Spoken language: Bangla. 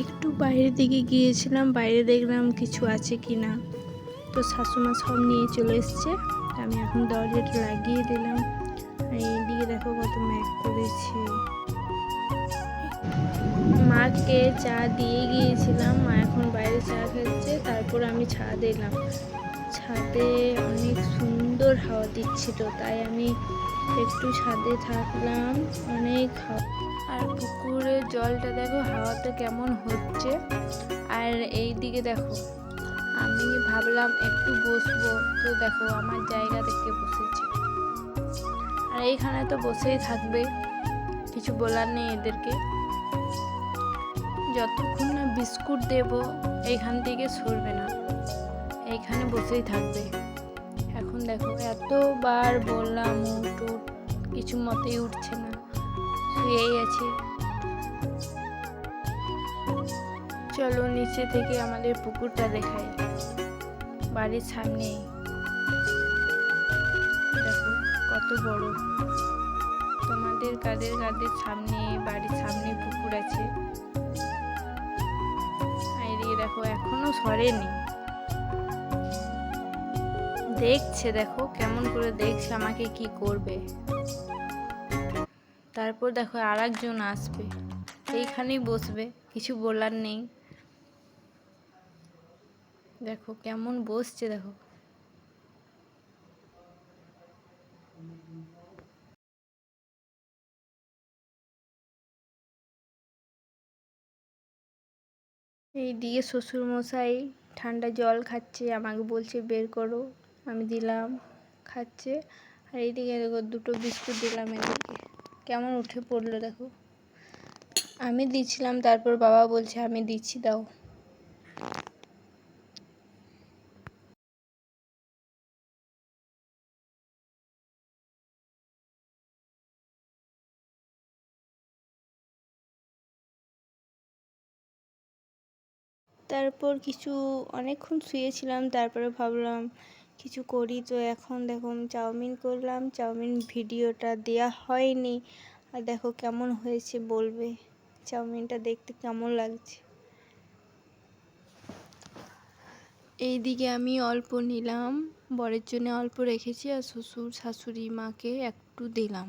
একটু বাইরের দিকে গিয়েছিলাম, বাইরে দেখলাম কিছু আছে কি না। তো শাশুমা সব নিয়ে চলে এসছে। আমি এখন দরজাটা লাগিয়ে দিলাম। আর এইদিকে দেখো কত ম্যাগ করেছে। মাকে চা দিয়ে গিয়েছিলাম, মা এখন বাইরে চা খাচ্ছে। তারপর আমি ছাদে এলাম। ছাদে অনেক সুন্দর হাওয়া দিচ্ছিল, তাই আমি একটু ছাদে থাকলাম। অনেক হাওয়া, আর পুকুরের জলটা দেখো হাওয়াতে কেমন হচ্ছে। আর এই দিকে দেখো আমি ভাবলাম একটু বসবো, তো দেখো আমার জায়গা থেকে বসেছে। আর এইখানে তো বসেই থাকবে, কিছু বলার নেই এদেরকে। যতক্ষণ না বিস্কুট দেব এইখান থেকে সরবে না, এইখানে বসেই থাকবে। এখন দেখো এতবার বললাম উঠ উঠ, কিছু মতেই উঠছে না, শুয়েই আছে। চলো নিচে থেকে আমাদের পুকুরটা দেখাই, বাড়ির সামনেই। দেখো কত বড়, তোমাদের কাদের কাদের সামনে, বাড়ির সামনে পুকুর আছে। এদিকে দেখো এখনো সরেনি, দেখছে, দেখো কেমন করে দেখছে আমাকে কি করবে। তারপর দেখো আর একজন আসবে, এইখানেই বসবে, কিছু বলার নেই। দেখো কেমন বসছে, দেখো। এইদিকে শ্বশুর মশাই ঠান্ডা জল খাচ্ছে, আমাকে বলছে বের করো, আমি দিলাম, খাচ্ছে। আর এইদিকে দেখো দুটো বিস্কুট দিলাম এদেরকে, কেমন উঠে পড়লো দেখো। আমি দিচ্ছিলাম, তারপর বাবা বলছে আমি দিচ্ছি, দাও। তারপর অনেকক্ষণ শুয়েছিলাম, তারপরে ভাবলাম কিছু করি। তো এখন দেখো চাউমিন করলাম, চাউমিন ভিডিওটা দেয়া হয়নি। আর দেখো কেমন হয়েছে বলবে, চাউমিনটা দেখতে কেমন লাগছে। এইদিকে আমি অল্প নিলাম, বরের জন্য অল্প রেখেছি, আর শ্বশুর শাশুড়ি মাকে একটু দিলাম।